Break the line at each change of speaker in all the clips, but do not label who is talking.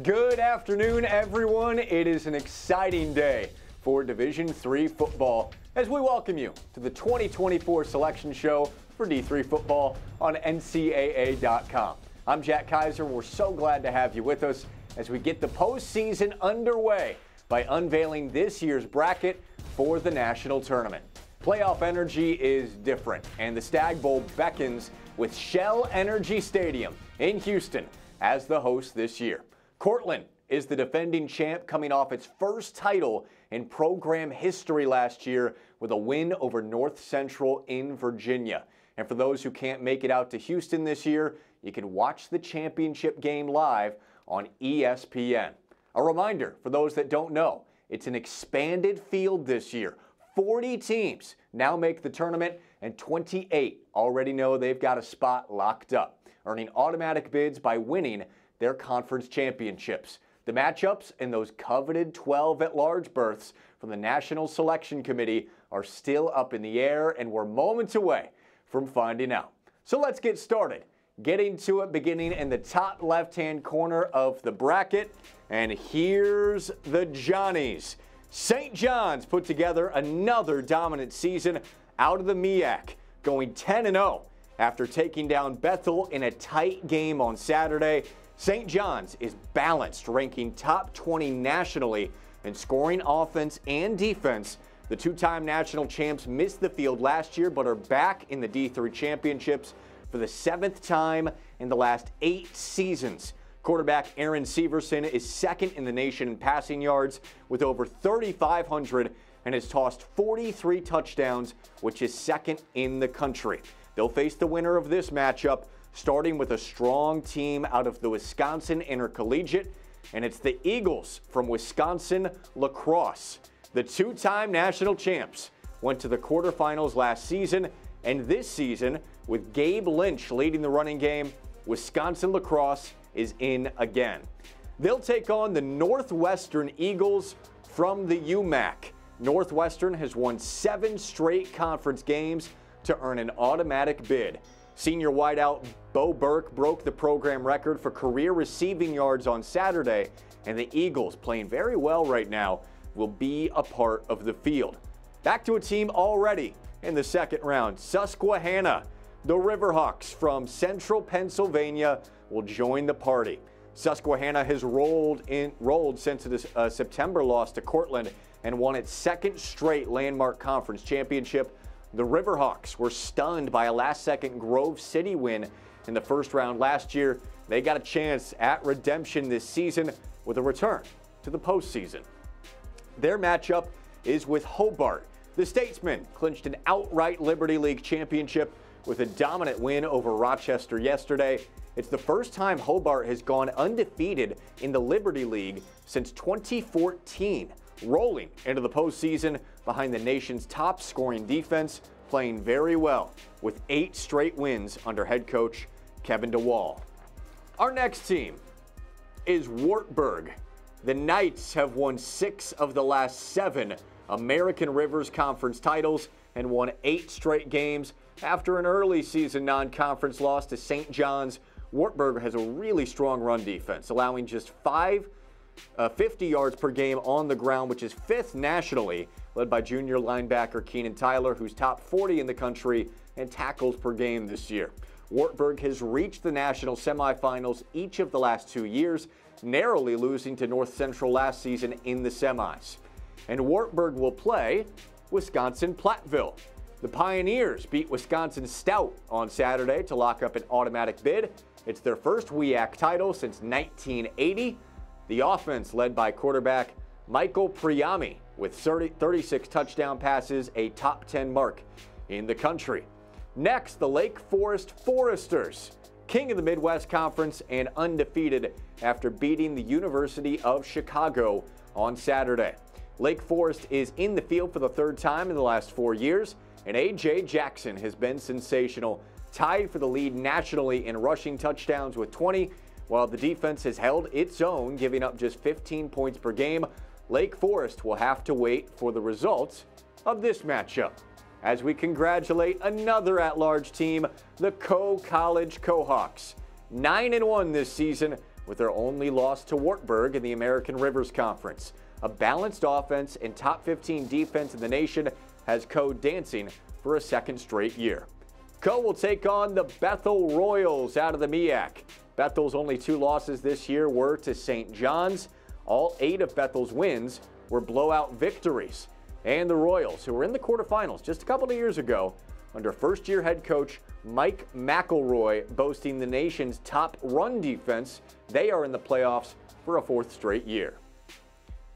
Good afternoon, everyone. It is an exciting day for Division III football as we welcome you to the 2024 selection show for D3 football on NCAA.com. I'm Jack Kaiser. We're so glad to have you with us as we get the postseason underway by unveiling this year's bracket for the national tournament. Playoff energy is different, and the Stag Bowl beckons with Shell Energy Stadium in Houston as the host this year. Cortland is the defending champ, coming off its first title in program history last year with a win over North Central in Virginia. And for those who can't make it out to Houston this year, you can watch the championship game live on ESPN. A reminder for those that don't know, it's an expanded field this year. 40 teams now make the tournament, and 28 already know they've got a spot locked up, earning automatic bids by winning their conference championships. The matchups and those coveted 12 at-large berths from the National Selection Committee are still up in the air, and we're moments away from finding out. So let's get started. Getting to it, beginning in the top left-hand corner of the bracket, and here's the Johnnies. St. John's put together another dominant season out of the MEAC, going 10-0 after taking down Bethel in a tight game on Saturday. St. John's is balanced, ranking top 20 nationally in scoring offense and defense. The two-time national champs missed the field last year but are back in the D3 championships for the 7th time in the last 8 seasons. Quarterback Aaron Severson is second in the nation in passing yards with over 3,500 and has tossed 43 touchdowns, which is second in the country. They'll face the winner of this matchup, starting with a strong team out of the Wisconsin Intercollegiate, and it's the Eagles from Wisconsin lacrosse. The two-time national champs went to the quarterfinals last season, and this season, with Gabe Lynch leading the running game, Wisconsin lacrosse is in again. They'll take on the Northwestern Eagles from the UMAC. Northwestern has won 7 straight conference games to earn an automatic bid. Senior wideout Bo Burke broke the program record for career receiving yards on Saturday, and the Eagles, playing very well right now, will be a part of the field. Back to a team already in the second round. Susquehanna, the Riverhawks from Central Pennsylvania, will join the party. Susquehanna has rolled since its September loss to Cortland and won its second straight landmark conference championship. The Riverhawks were stunned by a last-second Grove City win in the first round last year. They got a chance at redemption this season with a return to the postseason. Their matchup is with Hobart. The Statesmen clinched an outright Liberty League championship with a dominant win over Rochester yesterday. It's the first time Hobart has gone undefeated in the Liberty League since 2014, rolling into the postseason behind the nation's top scoring defense, playing very well with 8 straight wins under head coach Kevin DeWall. Our next team is Wartburg. The Knights have won 6 of the last 7 American Rivers Conference titles and won 8 straight games. After an early season non-conference loss to St. John's, Wartburg has a really strong run defense, allowing just 50 yards per game on the ground, which is 5th nationally, led by junior linebacker Keenan Tyler, who's top 40 in the country in tackles per game this year. Wartburg has reached the national semifinals each of the last 2 years, narrowly losing to North Central last season in the semis. And Wartburg will play Wisconsin-Platteville. The Pioneers beat Wisconsin Stout on Saturday to lock up an automatic bid. It's their first WIAC title since 1980. The offense, led by quarterback Michael Priami, with 36 touchdown passes, a top 10 mark in the country. Next, the Lake Forest Foresters, king of the Midwest Conference and undefeated after beating the University of Chicago on Saturday. Lake Forest is in the field for the 3rd time in the last 4 years, and A.J. Jackson has been sensational, tied for the lead nationally in rushing touchdowns with 20, while the defense has held its own, giving up just 15 points per game. Lake Forest will have to wait for the results of this matchup as we congratulate another at-large team, the College Cohawks. 9-1 this season, with their only loss to Wartburg in the American Rivers Conference. A balanced offense and top 15 defense in the nation has Co dancing for a second straight year. Co will take on the Bethel Royals out of the MEAC. Bethel's only 2 losses this year were to St. John's. All 8 of Bethel's wins were blowout victories. And the Royals, who were in the quarterfinals just a couple of years ago, under first-year head coach Mike McElroy, boasting the nation's top run defense, they are in the playoffs for a 4th straight year.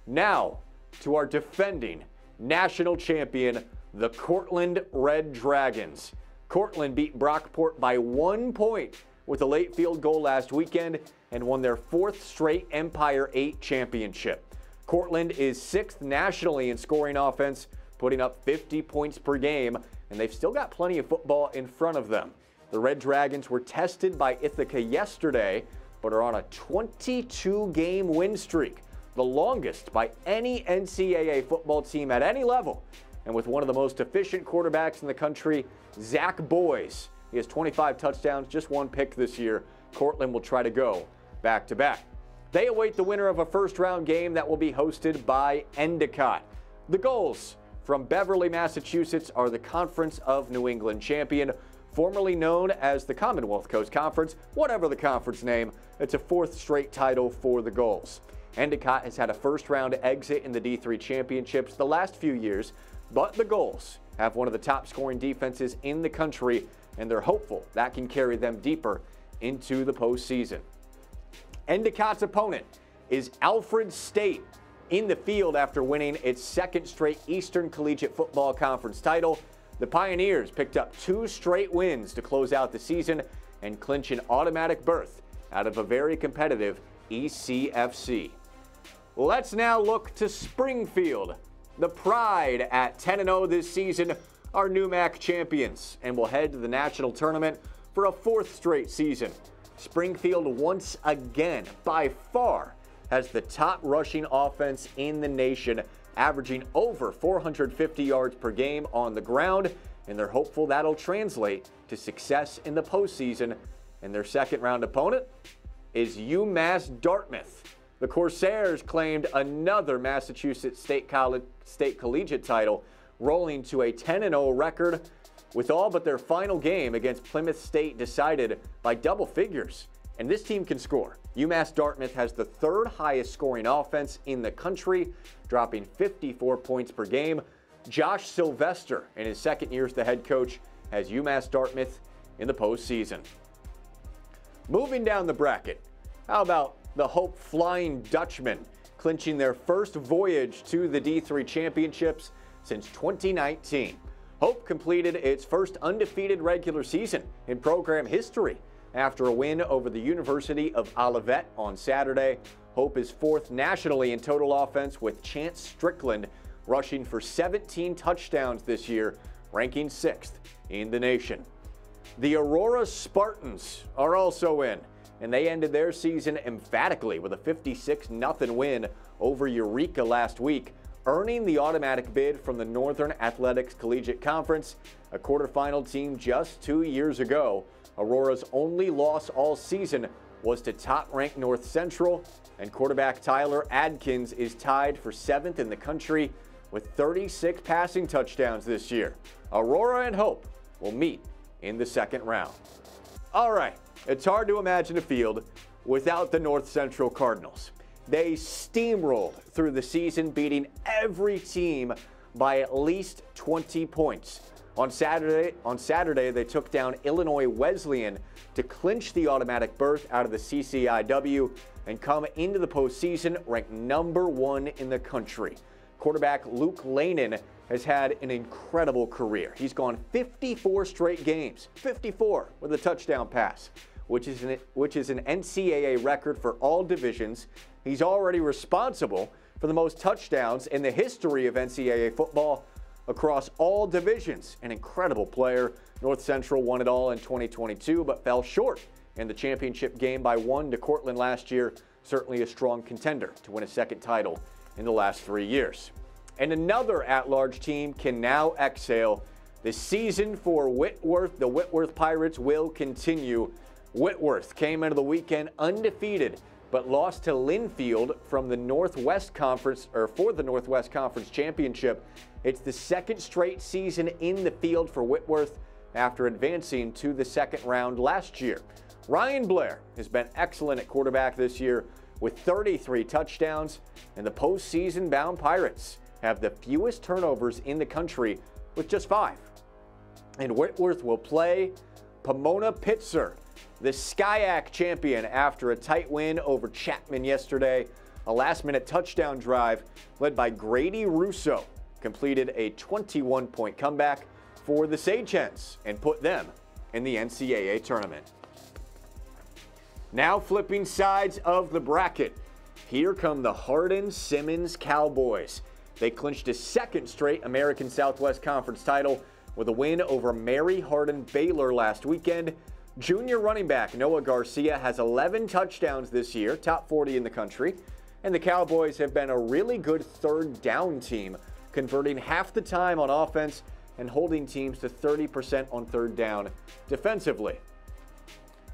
Now, to our defending national champion, the Cortland Red Dragons. Cortland beat Brockport by 1 point with a late field goal last weekend and won their 4th straight Empire 8 championship. Cortland is 6th nationally in scoring offense, putting up 50 points per game, and they've still got plenty of football in front of them. The Red Dragons were tested by Ithaca yesterday, but are on a 22-game win streak, the longest by any NCAA football team at any level. And with one of the most efficient quarterbacks in the country, Zach Boyes. He has 25 touchdowns, just 1 pick this year. Cortland will try to go back-to-back. They await the winner of a first-round game that will be hosted by Endicott. The Gulls from Beverly, Massachusetts are the Conference of New England champion, formerly known as the Commonwealth Coast Conference. Whatever the conference name, it's a 4th straight title for the Gulls. Endicott has had a first-round exit in the D3 championships the last few years, but the Gulls have one of the top scoring defenses in the country, and they're hopeful that can carry them deeper into the postseason. Endicott's opponent is Alfred State, in the field after winning its 2nd straight Eastern Collegiate Football Conference title. The Pioneers picked up 2 straight wins to close out the season and clinch an automatic berth out of a very competitive ECFC. Let's now look to Springfield. The Pride at 10-0 this season are new MAC champions and will head to the national tournament for a 4th straight season. Springfield once again, by far, has the top rushing offense in the nation, averaging over 450 yards per game on the ground, and they're hopeful that'll translate to success in the postseason. And their second-round opponent is UMass Dartmouth. The Corsairs claimed another Massachusetts State Collegiate title, rolling to a 10-0 record, with all but their final game against Plymouth State decided by double figures. And this team can score. UMass Dartmouth has the 3rd highest scoring offense in the country, dropping 54 points per game. Josh Sylvester, in his 2nd year as the head coach, has UMass Dartmouth in the postseason. Moving down the bracket, how about the Hope Flying Dutchmen, clinching their first voyage to the D3 championships since 2019. Hope completed its first undefeated regular season in program history after a win over the University of Olivet on Saturday. Hope is 4th nationally in total offense, with Chance Strickland rushing for 17 touchdowns this year, ranking 6th in the nation. The Aurora Spartans are also in, and they ended their season emphatically with a 56-0 win over Eureka last week, earning the automatic bid from the Northern Athletics Collegiate Conference, a quarterfinal team just 2 years ago. Aurora's only loss all season was to top-ranked North Central, and quarterback Tyler Adkins is tied for 7th in the country with 36 passing touchdowns this year. Aurora and Hope will meet in the 2nd round. All right, it's hard to imagine a field without the North Central Cardinals. They steamrolled through the season, beating every team by at least 20 points. On Saturday, they took down Illinois Wesleyan to clinch the automatic berth out of the CCIW and come into the postseason ranked number 1 in the country. Quarterback Luke Lanin has had an incredible career. He's gone 54 straight games, 54 with a touchdown pass, which is an NCAA record for all divisions. He's already responsible for the most touchdowns in the history of NCAA football across all divisions. An incredible player. North Central won it all in 2022, but fell short in the championship game by 1 to Cortland last year. Certainly a strong contender to win a 2nd title in the last 3 years. And another at-large team can now exhale. The season for Whitworth, the Whitworth Pirates, will continue. Whitworth came into the weekend undefeated but lost to Linfield from the Northwest Conference, or for the Northwest Conference Championship. It's the second straight season in the field for Whitworth after advancing to the second round last year. Ryan Blair has been excellent at quarterback this year with 33 touchdowns, and the postseason-bound Pirates have the fewest turnovers in the country with just 5. And Whitworth will play Pomona Pitzer, the SCIAC champion, after a tight win over Chapman yesterday. A last-minute touchdown drive led by Grady Russo completed a 21-point comeback for the Sagehens and put them in the NCAA tournament. Now flipping sides of the bracket, here come the Hardin-Simmons Cowboys. They clinched a second straight American Southwest Conference title with a win over Mary Hardin Baylor last weekend. Junior running back Noah Garcia has 11 touchdowns this year, top 40 in the country, and the Cowboys have been a really good third down team, converting half the time on offense and holding teams to 30% on third down defensively.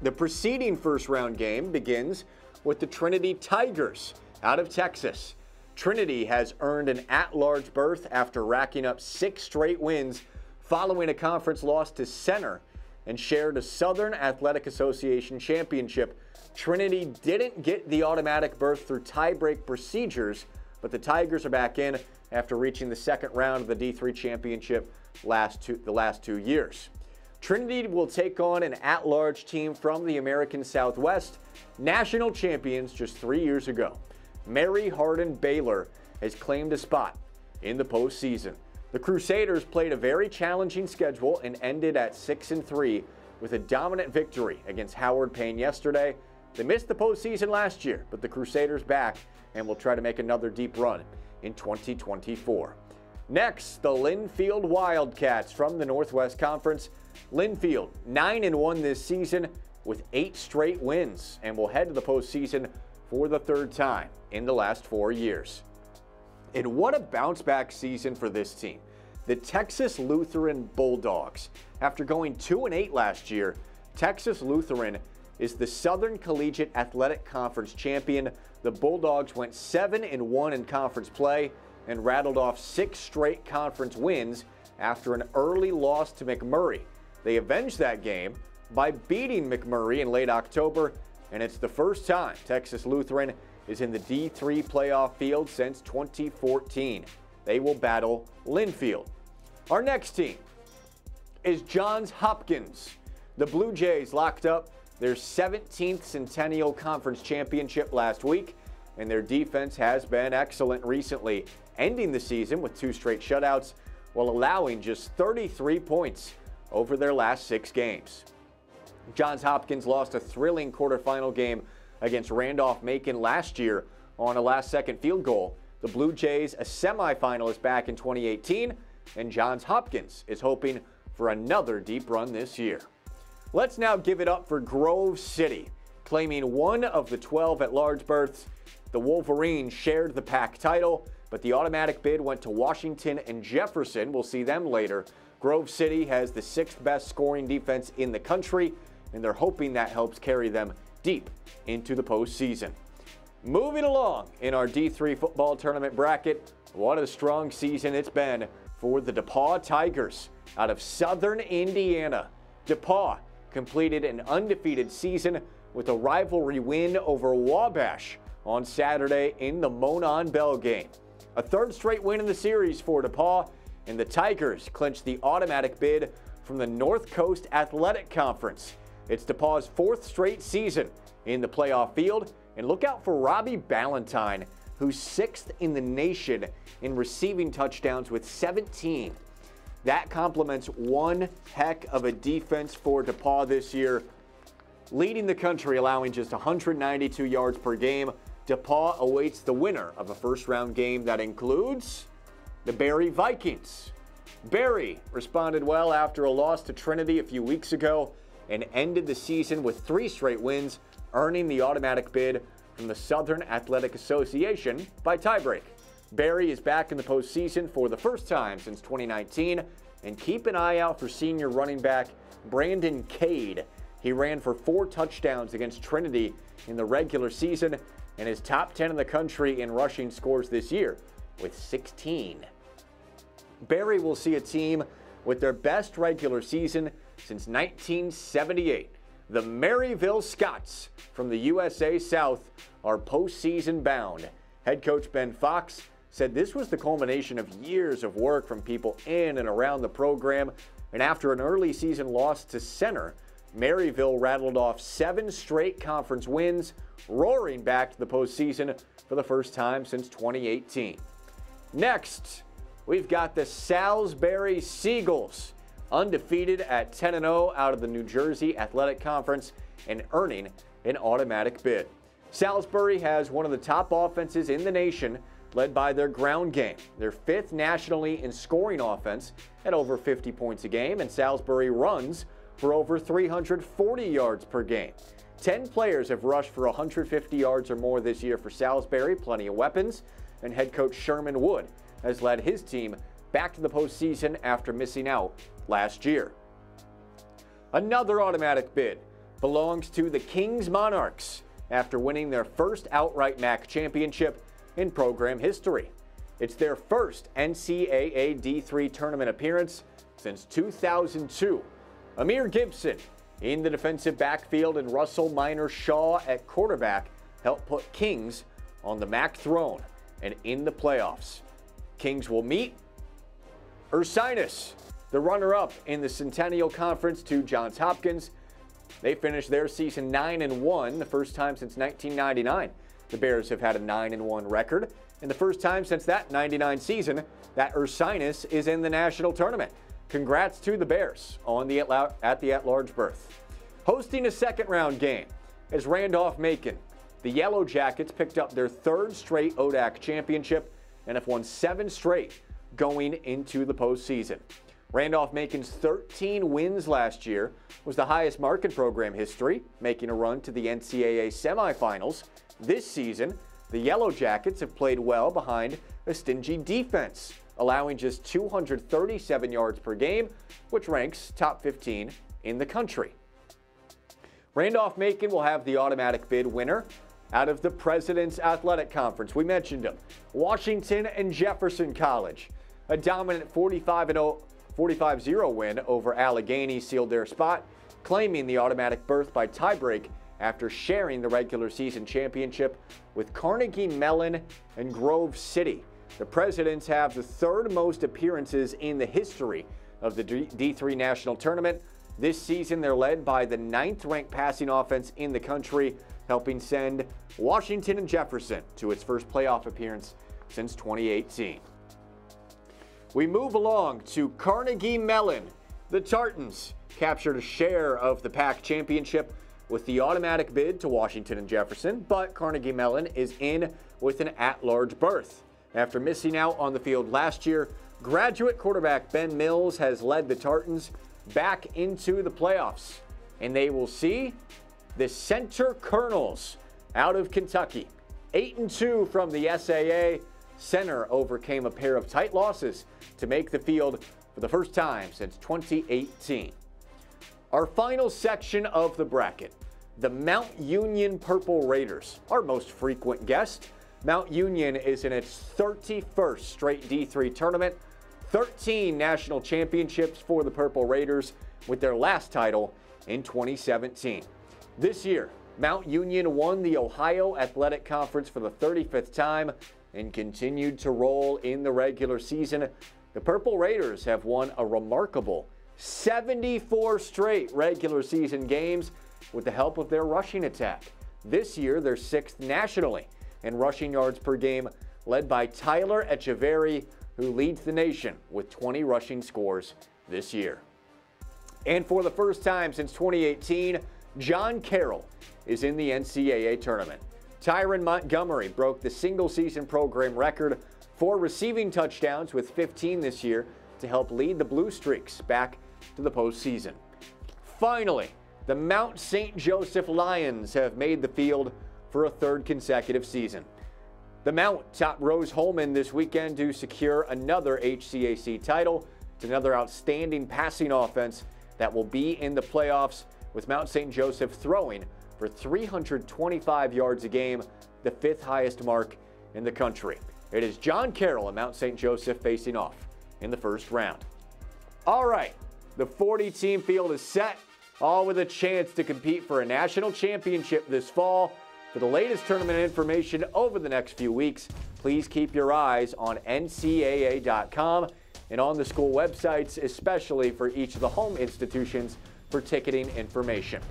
The preceding first-round game begins with the Trinity Tigers out of Texas. Trinity has earned an at-large berth after racking up 6 straight wins following a conference loss to Center and shared a Southern Athletic Association championship. Trinity didn't get the automatic berth through tie-break procedures, but the Tigers are back in after reaching the second round of the D3 championship the last 2 years. Trinity will take on an at-large team from the American Southwest, national champions just 3 years ago. Mary Hardin Baylor has claimed a spot in the postseason. The Crusaders played a very challenging schedule and ended at 6-3 with a dominant victory against Howard Payne yesterday. They missed the postseason last year, but the Crusaders back and will try to make another deep run in 2024. Next, the Linfield Wildcats from the Northwest Conference. Linfield 9-1 this season with 8 straight wins and will head to the postseason for the third time in the last 4 years. And what a bounce-back season for this team. The Texas Lutheran Bulldogs. After going 2-8 last year, Texas Lutheran is the Southern Collegiate Athletic Conference champion. The Bulldogs went 7-1 in conference play and rattled off 6 straight conference wins after an early loss to McMurray. They avenged that game by beating McMurray in late October, and it's the first time Texas Lutheran is in the D3 playoff field since 2014. They will battle Linfield. Our next team is Johns Hopkins. The Blue Jays locked up their 17th Centennial Conference Championship last week, and their defense has been excellent recently, ending the season with 2 straight shutouts while allowing just 33 points over their last 6 games. Johns Hopkins lost a thrilling quarterfinal game against Randolph-Macon last year on a last-second field goal. The Blue Jays, a semifinalist back in 2018, and Johns Hopkins is hoping for another deep run this year. Let's now give it up for Grove City, claiming one of the 12 at-large berths. The Wolverines shared the PAC title, but the automatic bid went to Washington and Jefferson. We'll see them later. Grove City has the 6th best scoring defense in the country, and they're hoping that helps carry them deep into the postseason. Moving along in our D3 football tournament bracket, what a strong season it's been for the DePauw Tigers out of Southern Indiana. DePauw completed an undefeated season with a rivalry win over Wabash on Saturday in the Monon Bell game. A 3rd straight win in the series for DePauw, and the Tigers clinched the automatic bid from the North Coast Athletic Conference. It's DePauw's 4th straight season in the playoff field, and look out for Robbie Ballantyne, who's 6th in the nation in receiving touchdowns with 17. That complements one heck of a defense for DePauw this year, leading the country, allowing just 192 yards per game. DePauw awaits the winner of a first-round game that includes the Barry Vikings. Barry responded well after a loss to Trinity a few weeks ago and ended the season with 3 straight wins, earning the automatic bid from the Southern Athletic Association by tiebreak. Barry is back in the postseason for the first time since 2019, and keep an eye out for senior running back Brandon Cade. He ran for 4 touchdowns against Trinity in the regular season and is top 10 in the country in rushing scores this year with 16. Berry will see a team with their best regular season since 1978. The Maryville Scots from the USA South are postseason bound. Head coach Ben Fox said this was the culmination of years of work from people in and around the program, and after an early season loss to Center, Maryville rattled off 7 straight conference wins, roaring back to the postseason for the first time since 2018. Next, we've got the Salisbury Seagulls, undefeated at 10-0 out of the New Jersey Athletic Conference and earning an automatic bid. Salisbury has one of the top offenses in the nation, led by their ground game. They're 5th nationally in scoring offense at over 50 points a game, and Salisbury runs for over 340 yards per game. 10 players have rushed for 150 yards or more this year for Salisbury, plenty of weapons, and head coach Sherman Wood has led his team back to the postseason after missing out last year. Another automatic bid belongs to the Kings Monarchs after winning their first outright MAC championship in program history. It's their first NCAA D3 tournament appearance since 2002. Amir Gibson in the defensive backfield and Russell Minor Shaw at quarterback helped put Kings on the MAC throne and in the playoffs. Kings will meet Ursinus, the runner-up in the Centennial Conference to Johns Hopkins. They finished their season 9-1, the first time since 1999. The Bears have had a 9-1 record, and the first time since that 99 season that Ursinus is in the national tournament. Congrats to the Bears on the at-large berth. Hosting a second-round game is Randolph-Macon. The Yellow Jackets picked up their 3rd straight ODAC championship and have won 7 straight going into the postseason. Randolph-Macon's 13 wins last year was the highest mark in program history, making a run to the NCAA semifinals. This season, the Yellow Jackets have played well behind a stingy defense, allowing just 237 yards per game, which ranks top 15 in the country. Randolph-Macon will have the automatic bid winner out of the President's Athletic Conference. We mentioned them. Washington and Jefferson College. A dominant 45-0 win over Allegheny sealed their spot, claiming the automatic berth by tiebreak after sharing the regular season championship with Carnegie Mellon and Grove City. The Presidents have the 3rd most appearances in the history of the D3 National Tournament. This season, they're led by the 9th-ranked passing offense in the country, helping send Washington and Jefferson to its first playoff appearance since 2018. We move along to Carnegie Mellon. The Tartans captured a share of the PAC championship with the automatic bid to Washington and Jefferson, but Carnegie Mellon is in with an at-large berth. After missing out on the field last year, graduate quarterback Ben Mills has led the Tartans back into the playoffs, and they will see the Center Colonels out of Kentucky. 8-2 from the SAA. Center overcame a pair of tight losses to make the field for the first time since 2018. Our final section of the bracket, the Mount Union Purple Raiders, our most frequent guest. Mount Union is in its 31st straight D3 tournament, 13 national championships for the Purple Raiders, with their last title in 2017. This year, Mount Union won the Ohio Athletic Conference for the 35th time and continued to roll in the regular season. The Purple Raiders have won a remarkable 74 straight regular season games with the help of their rushing attack. This year, they're 6th nationally in rushing yards per game, led by Tyler Echeverry, who leads the nation with 20 rushing scores this year. And for the first time since 2018, John Carroll is in the NCAA tournament. Tyron Montgomery broke the single-season program record for receiving touchdowns with 15 this year to help lead the Blue Streaks back to the postseason. Finally, the Mount St. Joseph Lions have made the field for a 3rd consecutive season. The Mount topped Rose-Hulman this weekend to secure another HCAC title. It's another outstanding passing offense that will be in the playoffs with Mount St. Joseph throwing for 325 yards a game, the 5th highest mark in the country. It is John Carroll and Mount St. Joseph facing off in the first round. All right, the 40-team field is set, all with a chance to compete for a national championship this fall. For the latest tournament information over the next few weeks, please keep your eyes on NCAA.com and on the school websites, especially for each of the home institutions for ticketing information.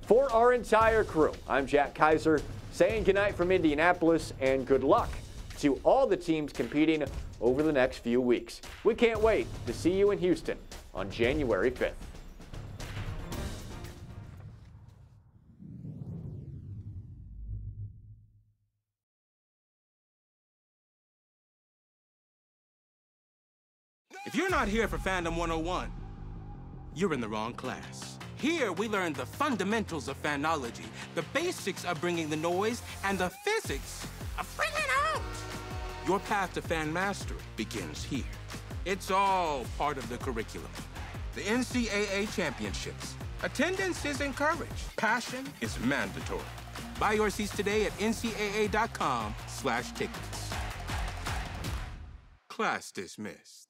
For our entire crew, I'm Jack Kaiser, saying goodnight from Indianapolis and good luck to all the teams competing over the next few weeks. We can't wait to see you in Houston on January 5th.
If you're not here for Fandom 101, you're in the wrong class. Here, we learn the fundamentals of fanology, the basics of bringing the noise, and the physics of bringing out. Your path to fan mastery begins here. It's all part of the curriculum. The NCAA Championships. Attendance is encouraged. Passion is mandatory. Buy your seats today at ncaa.com/tickets. Class dismissed.